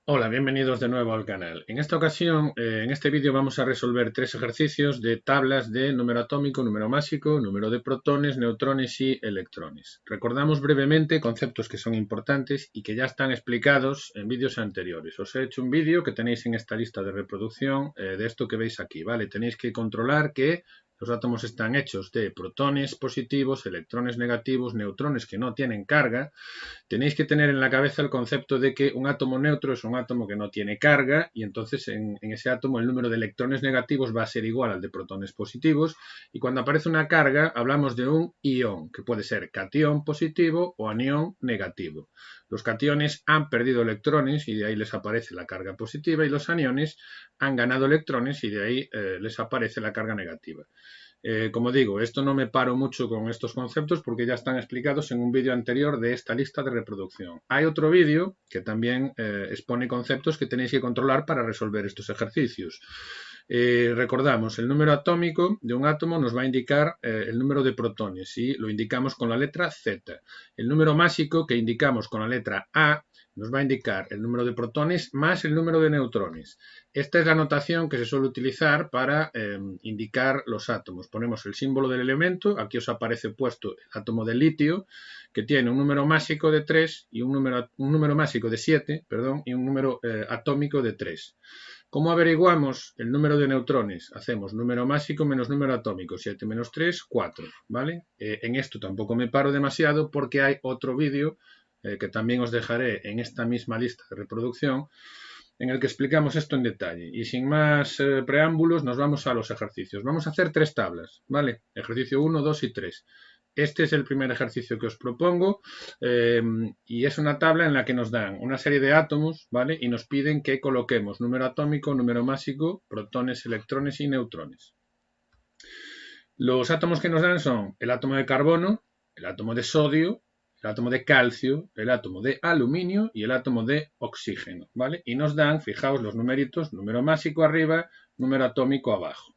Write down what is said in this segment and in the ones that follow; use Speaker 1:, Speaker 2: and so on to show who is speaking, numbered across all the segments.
Speaker 1: Hola, bienvenidos de nuevo al canal. En esta ocasión, en este vídeo vamos a resolver tres ejercicios de tablas de número atómico, número másico, número de protones, neutrones y electrones. Recordamos brevemente conceptos que son importantes y que ya están explicados en vídeos anteriores. Os he hecho un vídeo que tenéis en esta lista de reproducción de esto que veis aquí, ¿vale? Tenéis que controlar que los átomos están hechos de protones positivos, electrones negativos, neutrones que no tienen carga. Tenéis que tener en la cabeza el concepto de que un átomo neutro es un átomo que no tiene carga y entonces en ese átomo el número de electrones negativos va a ser igual al de protones positivos, y cuando aparece una carga hablamos de un ion, que puede ser catión positivo o anión negativo. Los cationes han perdido electrones y de ahí les aparece la carga positiva, y los aniones han ganado electrones y de ahí les aparece la carga negativa. Como digo, esto no me paro mucho con estos conceptos porque ya están explicados en un vídeo anterior de esta lista de reproducción. Hay otro vídeo que también expone conceptos que tenéis que controlar para resolver estos ejercicios. Recordamos, el número atómico de un átomo nos va a indicar el número de protones y lo indicamos con la letra Z. El número másico, que indicamos con la letra A, nos va a indicar el número de protones más el número de neutrones. Esta es la notación que se suele utilizar para indicar los átomos. Ponemos el símbolo del elemento, aquí os aparece puesto el átomo de litio, que tiene un número másico de 3 y un número másico de 7, perdón, y un número atómico de 3. ¿Cómo averiguamos el número de neutrones? Hacemos número másico menos número atómico, 7 menos 3, 4, ¿vale? En esto tampoco me paro demasiado porque hay otro vídeo que también os dejaré en esta misma lista de reproducción, en el que explicamos esto en detalle. Y sin más preámbulos, nos vamos a los ejercicios. Vamos a hacer tres tablas, ¿vale? Ejercicio 1, 2 y 3. Este es el primer ejercicio que os propongo y es una tabla en la que nos dan una serie de átomos, ¿vale? Y nos piden que coloquemos número atómico, número másico, protones, electrones y neutrones. Los átomos que nos dan son el átomo de carbono, el átomo de sodio, el átomo de calcio, el átomo de aluminio y el átomo de oxígeno, ¿vale? Y nos dan, fijaos los numeritos, número másico arriba, número atómico abajo.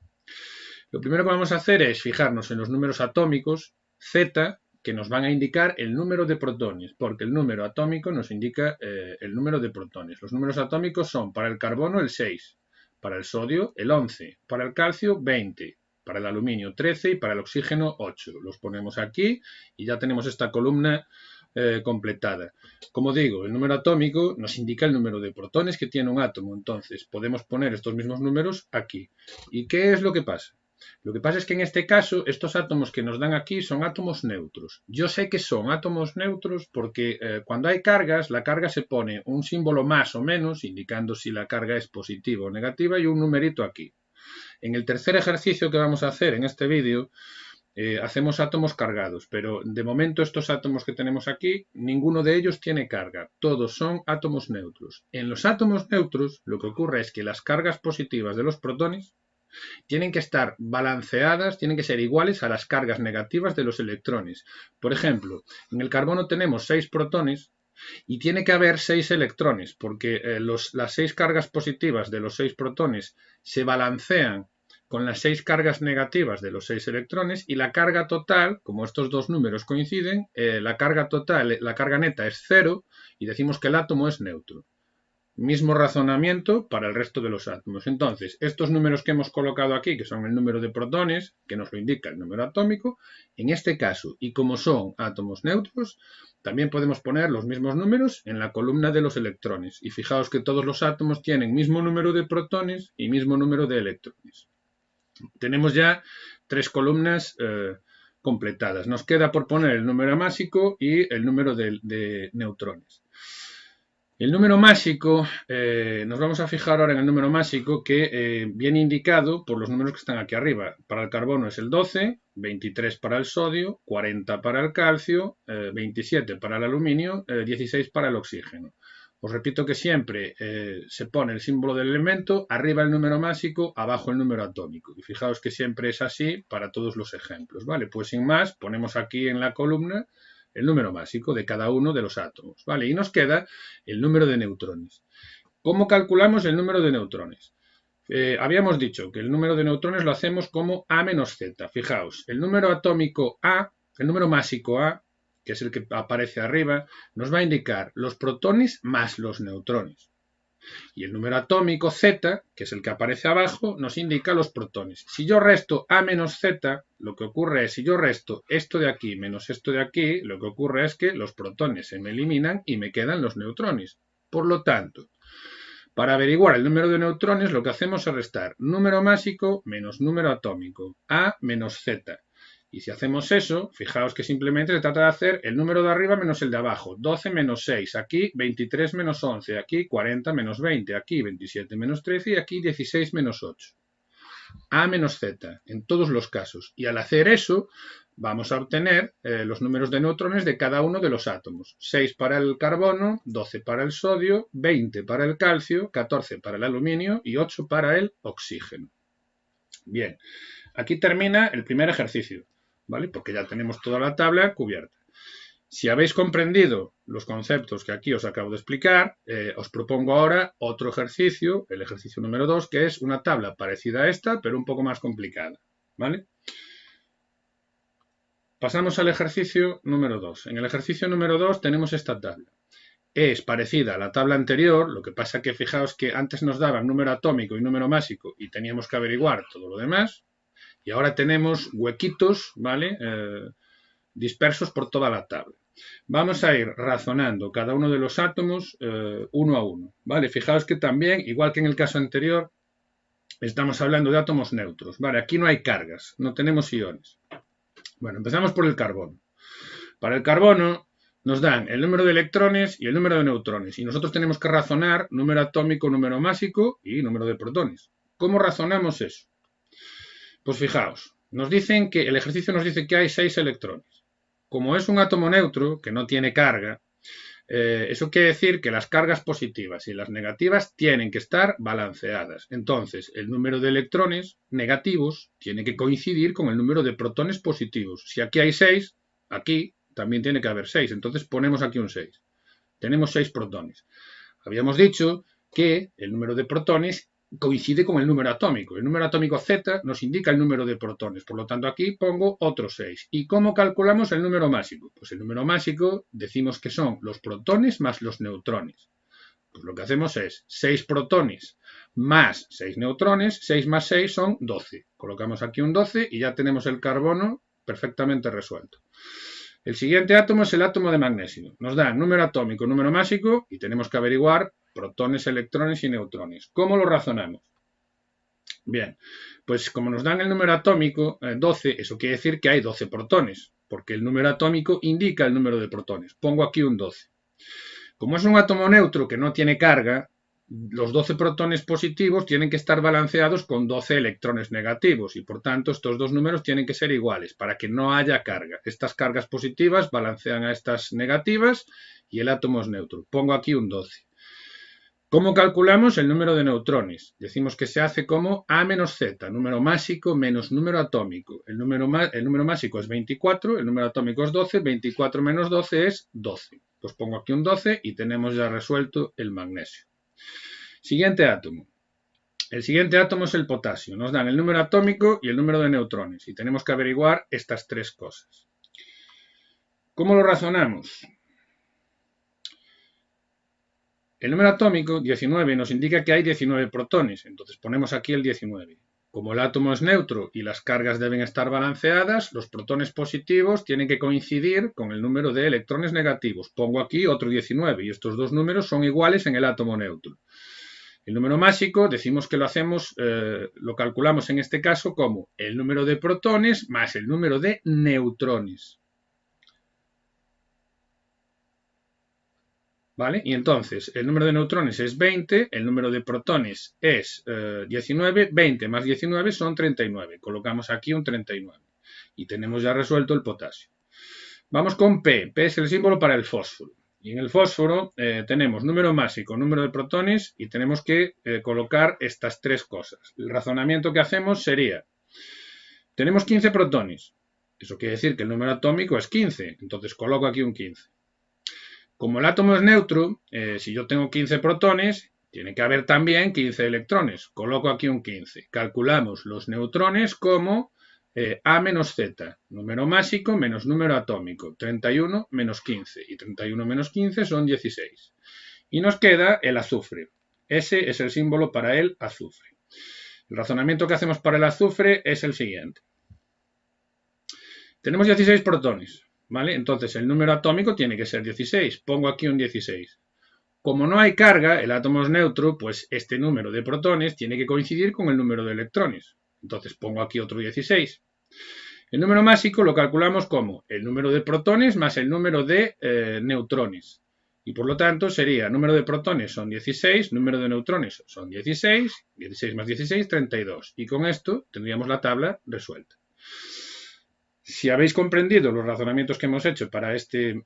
Speaker 1: Lo primero que vamos a hacer es fijarnos en los números atómicos Z, que nos van a indicar el número de protones, porque el número atómico nos indica el número de protones. Los números atómicos son para el carbono el 6, para el sodio el 11, para el calcio 20, para el aluminio 13 y para el oxígeno 8. Los ponemos aquí y ya tenemos esta columna completada. Como digo, el número atómico nos indica el número de protones que tiene un átomo, entonces podemos poner estos mismos números aquí. ¿Y qué es lo que pasa? Lo que pasa es que en este caso, estos átomos que nos dan aquí son átomos neutros. Yo sé que son átomos neutros porque cuando hay cargas, la carga se pone un símbolo más o menos, indicando si la carga es positiva o negativa, y un numerito aquí. En el tercer ejercicio que vamos a hacer en este vídeo, hacemos átomos cargados, pero de momento estos átomos que tenemos aquí, ninguno de ellos tiene carga, todos son átomos neutros. En los átomos neutros, lo que ocurre es que las cargas positivas de los protones tienen que estar balanceadas, tienen que ser iguales a las cargas negativas de los electrones. Por ejemplo, en el carbono tenemos 6 protones y tiene que haber 6 electrones, porque las 6 cargas positivas de los 6 protones se balancean con las 6 cargas negativas de los 6 electrones, y la carga total, como estos dos números coinciden, la carga total, la carga neta es 0 y decimos que el átomo es neutro. Mismo razonamiento para el resto de los átomos. Entonces, estos números que hemos colocado aquí, que son el número de protones, que nos lo indica el número atómico, en este caso, y como son átomos neutros, también podemos poner los mismos números en la columna de los electrones. Y fijaos que todos los átomos tienen mismo número de protones y mismo número de electrones. Tenemos ya tres columnas completadas. Nos queda por poner el número másico y el número de neutrones. El número másico, nos vamos a fijar ahora en el número másico que viene indicado por los números que están aquí arriba. Para el carbono es el 12, 23 para el sodio, 40 para el calcio, 27 para el aluminio, 16 para el oxígeno. Os repito que siempre se pone el símbolo del elemento, arriba el número másico, abajo el número atómico. Y fijaos que siempre es así para todos los ejemplos, ¿vale? Pues sin más, ponemos aquí en la columna el número másico de cada uno de los átomos, ¿vale? Y nos queda el número de neutrones. ¿Cómo calculamos el número de neutrones? Habíamos dicho que el número de neutrones lo hacemos como A menos Z. Fijaos, el número atómico A, el número másico A, que es el que aparece arriba, nos va a indicar los protones más los neutrones. Y el número atómico Z, que es el que aparece abajo, nos indica los protones. Si yo resto A menos Z, lo que ocurre es, si yo resto esto de aquí menos esto de aquí, lo que ocurre es que los protones se me eliminan y me quedan los neutrones. Por lo tanto, para averiguar el número de neutrones, lo que hacemos es restar número másico menos número atómico, A menos Z. Y si hacemos eso, fijaos que simplemente se trata de hacer el número de arriba menos el de abajo. 12 menos 6, aquí 23 menos 11, aquí 40 menos 20, aquí 27 menos 13 y aquí 16 menos 8. A menos Z, en todos los casos. Y al hacer eso, vamos a obtener los números de neutrones de cada uno de los átomos. 6 para el carbono, 12 para el sodio, 20 para el calcio, 14 para el aluminio y 8 para el oxígeno. Bien, aquí termina el primer ejercicio, ¿vale? Porque ya tenemos toda la tabla cubierta. Si habéis comprendido los conceptos que aquí os acabo de explicar, os propongo ahora otro ejercicio, el ejercicio número 2, que es una tabla parecida a esta, pero un poco más complicada, ¿vale? Pasamos al ejercicio número 2. En el ejercicio número 2 tenemos esta tabla. Es parecida a la tabla anterior, lo que pasa que fijaos que antes nos daban número atómico y número másico y teníamos que averiguar todo lo demás. Y ahora tenemos huequitos, ¿vale? Dispersos por toda la tabla. Vamos a ir razonando cada uno de los átomos uno a uno, ¿vale? Fijaos que también, igual que en el caso anterior, estamos hablando de átomos neutros, ¿vale? Aquí no hay cargas, no tenemos iones. Bueno, empezamos por el carbono. Para el carbono nos dan el número de electrones y el número de neutrones, y nosotros tenemos que razonar número atómico, número másico y número de protones. ¿Cómo razonamos eso? Pues fijaos, nos dicen que el ejercicio nos dice que hay 6 electrones. Como es un átomo neutro, que no tiene carga, eso quiere decir que las cargas positivas y las negativas tienen que estar balanceadas. Entonces, el número de electrones negativos tiene que coincidir con el número de protones positivos. Si aquí hay 6, aquí también tiene que haber 6. Entonces, ponemos aquí un 6. Tenemos 6 protones. Habíamos dicho que el número de protones coincide con el número atómico. El número atómico Z nos indica el número de protones. Por lo tanto, aquí pongo otros 6. ¿Y cómo calculamos el número másico? Pues el número másico decimos que son los protones más los neutrones. Pues lo que hacemos es 6 protones más 6 neutrones. 6 más 6 son 12. Colocamos aquí un 12 y ya tenemos el carbono perfectamente resuelto. El siguiente átomo es el átomo de magnesio. Nos da número atómico, número másico y tenemos que averiguar protones, electrones y neutrones. ¿Cómo lo razonamos? Bien, pues como nos dan el número atómico, 12, eso quiere decir que hay 12 protones, porque el número atómico indica el número de protones. Pongo aquí un 12. Como es un átomo neutro que no tiene carga, los 12 protones positivos tienen que estar balanceados con 12 electrones negativos y por tanto estos dos números tienen que ser iguales para que no haya carga. Estas cargas positivas balancean a estas negativas y el átomo es neutro. Pongo aquí un 12. ¿Cómo calculamos el número de neutrones? Decimos que se hace como A menos Z, número másico menos número atómico. El número másico es 24, el número atómico es 12, 24 menos 12 es 12. Pues pongo aquí un 12 y tenemos ya resuelto el magnesio. Siguiente átomo. El siguiente átomo es el potasio. Nos dan el número atómico y el número de neutrones y tenemos que averiguar estas tres cosas. ¿Cómo lo razonamos? El número atómico, 19, nos indica que hay 19 protones, entonces ponemos aquí el 19. Como el átomo es neutro y las cargas deben estar balanceadas, los protones positivos tienen que coincidir con el número de electrones negativos. Pongo aquí otro 19 y estos dos números son iguales en el átomo neutro. El número másico decimos que lo calculamos en este caso como el número de protones más el número de neutrones. ¿Vale? Y entonces el número de neutrones es 20, el número de protones es 19, 20 más 19 son 39. Colocamos aquí un 39 y tenemos ya resuelto el potasio. Vamos con P. P es el símbolo para el fósforo. Y en el fósforo tenemos número másico, número de protones y tenemos que colocar estas tres cosas. El razonamiento que hacemos sería, tenemos 15 protones. Eso quiere decir que el número atómico es 15. Entonces coloco aquí un 15. Como el átomo es neutro, si yo tengo 15 protones, tiene que haber también 15 electrones. Coloco aquí un 15. Calculamos los neutrones como A menos Z, número másico menos número atómico, 31 menos 15. Y 31 menos 15 son 16. Y nos queda el azufre. Ese es el símbolo para el azufre. El razonamiento que hacemos para el azufre es el siguiente. Tenemos 16 protones, ¿vale? Entonces el número atómico tiene que ser 16. Pongo aquí un 16. Como no hay carga, el átomo es neutro, pues este número de protones tiene que coincidir con el número de electrones. Entonces pongo aquí otro 16. El número másico lo calculamos como el número de protones más el número de neutrones. Y por lo tanto sería, número de protones son 16, número de neutrones son 16, 16 más 16, 32. Y con esto tendríamos la tabla resuelta. Si habéis comprendido los razonamientos que hemos hecho para este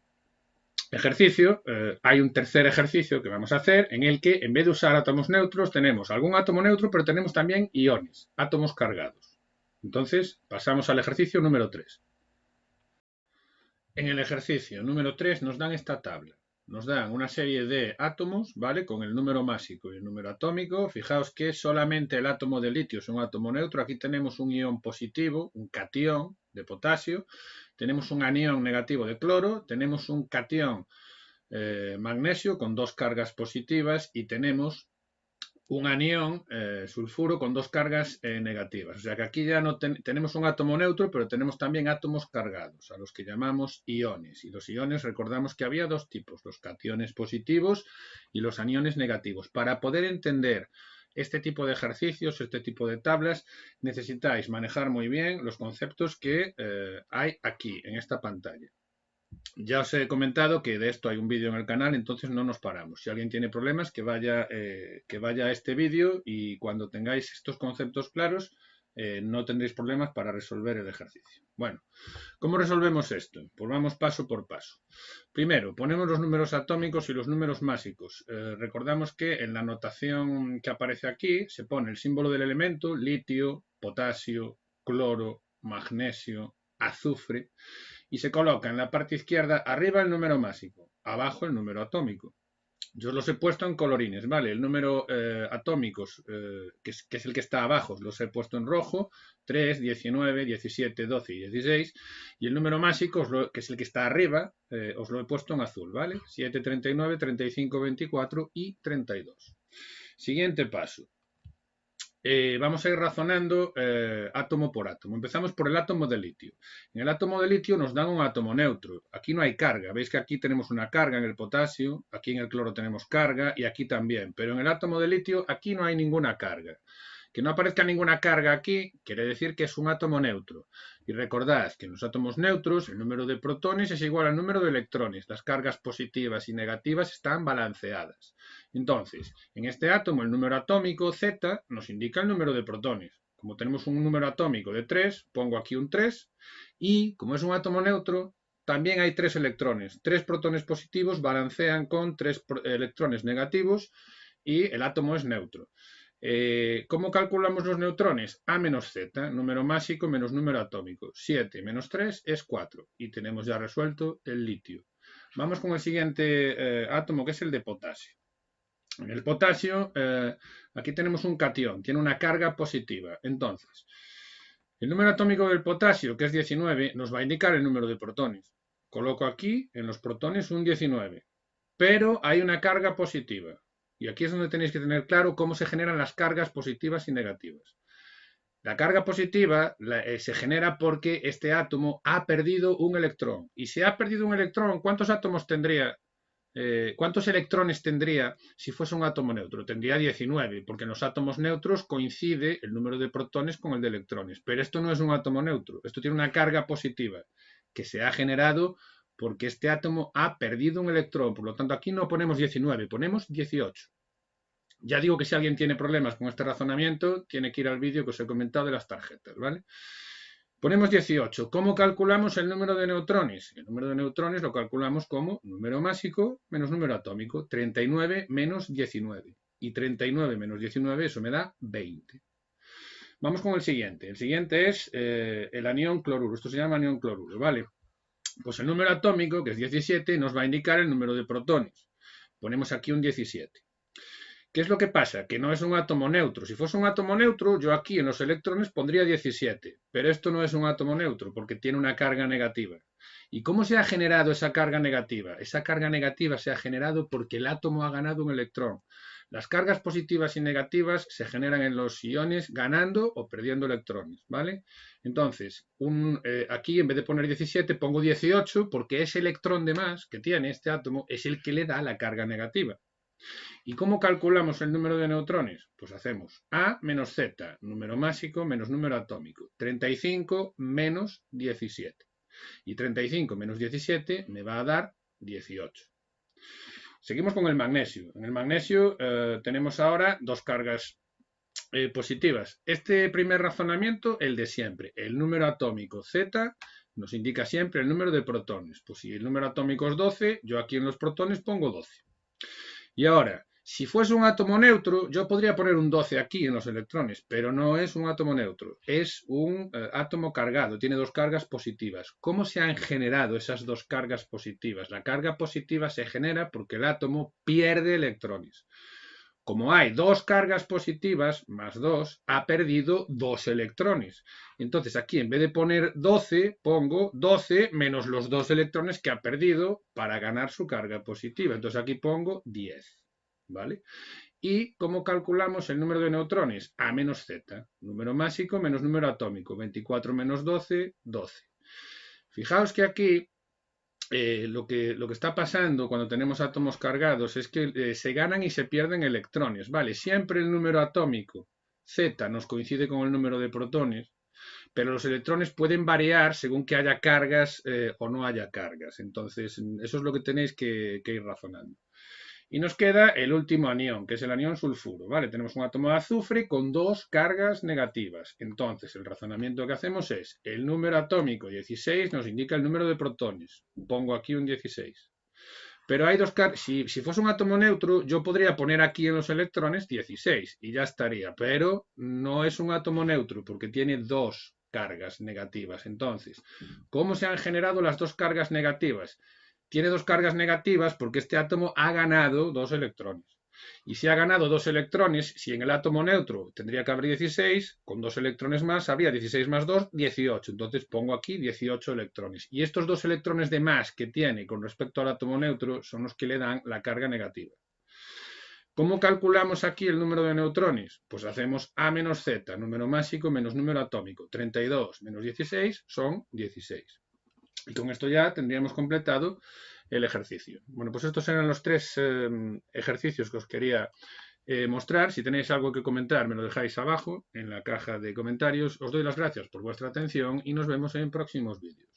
Speaker 1: ejercicio, hay un tercer ejercicio que vamos a hacer en el que en vez de usar átomos neutros tenemos algún átomo neutro, pero tenemos también iones, átomos cargados. Entonces pasamos al ejercicio número 3. En el ejercicio número 3 nos dan esta tabla. Nos dan una serie de átomos, ¿vale? Con el número másico y el número atómico. Fijaos que solamente el átomo de litio es un átomo neutro. Aquí tenemos un ion positivo, un catión de potasio. Tenemos un anión negativo de cloro. Tenemos un catión magnesio con dos cargas positivas y tenemos un anión sulfuro con dos cargas negativas. O sea que aquí ya no tenemos un átomo neutro, pero tenemos también átomos cargados, a los que llamamos iones. Y los iones, recordamos que había dos tipos, los cationes positivos y los aniones negativos. Para poder entender este tipo de ejercicios, este tipo de tablas, necesitáis manejar muy bien los conceptos que hay aquí, en esta pantalla. Ya os he comentado que de esto hay un vídeo en el canal, entonces no nos paramos. Si alguien tiene problemas, que vaya a este vídeo y cuando tengáis estos conceptos claros, no tendréis problemas para resolver el ejercicio. Bueno, ¿cómo resolvemos esto? Pues vamos paso por paso. Primero, ponemos los números atómicos y los números másicos. Recordamos que en la notación que aparece aquí se pone el símbolo del elemento, litio, potasio, cloro, magnesio, azufre, y se coloca en la parte izquierda arriba el número másico, abajo el número atómico. Yo los he puesto en colorines, ¿vale? El número atómicos, que es el que está abajo, los he puesto en rojo, 3, 19, 17, 12 y 16. Y el número másico, que es el que está arriba, os lo he puesto en azul, ¿vale? 7, 39, 35, 24 y 32. Siguiente paso. Vamos a ir razonando átomo por átomo. Empezamos por el átomo de litio. En el átomo de litio nos dan un átomo neutro. Aquí no hay carga. Veis que aquí tenemos una carga en el potasio, aquí en el cloro tenemos carga y aquí también. Pero en el átomo de litio aquí no hay ninguna carga. Que no aparezca ninguna carga aquí quiere decir que es un átomo neutro. Y recordad que en los átomos neutros el número de protones es igual al número de electrones. Las cargas positivas y negativas están balanceadas. Entonces, en este átomo el número atómico Z nos indica el número de protones. Como tenemos un número atómico de 3, pongo aquí un 3 y como es un átomo neutro, también hay 3 electrones. 3 protones positivos balancean con 3 electrones negativos y el átomo es neutro. ¿Cómo calculamos los neutrones? A menos Z, número másico menos número atómico. 7 menos 3 es 4 y tenemos ya resuelto el litio. Vamos con el siguiente átomo, que es el de potasio. En el potasio, aquí tenemos un catión, tiene una carga positiva. Entonces, el número atómico del potasio, que es 19, nos va a indicar el número de protones. Coloco aquí en los protones un 19, pero hay una carga positiva. Y aquí es donde tenéis que tener claro cómo se generan las cargas positivas y negativas. La carga positiva se genera porque este átomo ha perdido un electrón. Y si ha perdido un electrón, ¿cuántos átomos tendría? ¿Cuántos electrones tendría si fuese un átomo neutro? Tendría 19, porque en los átomos neutros coincide el número de protones con el de electrones. Pero esto no es un átomo neutro, esto tiene una carga positiva que se ha generado porque este átomo ha perdido un electrón. Por lo tanto, aquí no ponemos 19, ponemos 18. Ya digo que si alguien tiene problemas con este razonamiento, tiene que ir al vídeo que os he comentado de las tarjetas, ¿vale? Ponemos 18. ¿Cómo calculamos el número de neutrones? El número de neutrones lo calculamos como número másico menos número atómico. 39 menos 19. Y 39 menos 19, eso me da 20. Vamos con el siguiente. El siguiente es el anión cloruro. Esto se llama anión cloruro, ¿vale? Pues el número atómico, que es 17, nos va a indicar el número de protones. Ponemos aquí un 17. ¿Qué es lo que pasa? Que no es un átomo neutro. Si fuese un átomo neutro, yo aquí en los electrones pondría 17. Pero esto no es un átomo neutro porque tiene una carga negativa. ¿Y cómo se ha generado esa carga negativa? Esa carga negativa se ha generado porque el átomo ha ganado un electrón. Las cargas positivas y negativas se generan en los iones ganando o perdiendo electrones, ¿vale? Entonces, aquí en vez de poner 17 pongo 18 porque ese electrón de más que tiene este átomo es el que le da la carga negativa. ¿Y cómo calculamos el número de neutrones? Pues hacemos A menos Z, número másico menos número atómico. 35 menos 17. Y 35 menos 17 me va a dar 18. Seguimos con el magnesio. En el magnesio tenemos ahora dos cargas positivas. Este primer razonamiento, el de siempre. El número atómico Z nos indica siempre el número de protones. Pues si el número atómico es 12, yo aquí en los protones pongo 12. Y ahora, si fuese un átomo neutro, yo podría poner un 12 aquí en los electrones, pero no es un átomo neutro, es un átomo cargado, tiene dos cargas positivas. ¿Cómo se han generado esas dos cargas positivas? La carga positiva se genera porque el átomo pierde electrones. Como hay dos cargas positivas, más 2, ha perdido 2 electrones. Entonces aquí en vez de poner 12, pongo 12 menos los 2 electrones que ha perdido para ganar su carga positiva. Entonces aquí pongo 10. ¿Vale? ¿Y cómo calculamos el número de neutrones? A menos Z. Número másico menos número atómico. 24 menos 12, 12. Fijaos que aquí lo que está pasando cuando tenemos átomos cargados es que se ganan y se pierden electrones, ¿vale? Siempre el número atómico Z nos coincide con el número de protones, pero los electrones pueden variar según que haya cargas o no haya cargas. Entonces, eso es lo que tenéis que ir razonando. Y nos queda el último anión, que es el anión sulfuro, ¿vale? Tenemos un átomo de azufre con dos cargas negativas. Entonces, el razonamiento que hacemos es, el número atómico 16 nos indica el número de protones. Pongo aquí un 16. Pero hay dos cargas, si fuese un átomo neutro, yo podría poner aquí en los electrones 16 y ya estaría, pero no es un átomo neutro porque tiene dos cargas negativas. Entonces, ¿cómo se han generado las dos cargas negativas? Tiene dos cargas negativas porque este átomo ha ganado dos electrones. Y si ha ganado dos electrones, si en el átomo neutro tendría que haber 16, con dos electrones más habría 16 más 2, 18. Entonces pongo aquí 18 electrones. Y estos dos electrones de más que tiene con respecto al átomo neutro son los que le dan la carga negativa. ¿Cómo calculamos aquí el número de neutrones? Pues hacemos A menos Z, número másico menos número atómico. 32 menos 16 son 16. Y con esto ya tendríamos completado el ejercicio. Bueno, pues estos eran los tres ejercicios que os quería mostrar. Si tenéis algo que comentar, me lo dejáis abajo en la caja de comentarios. Os doy las gracias por vuestra atención y nos vemos en próximos vídeos.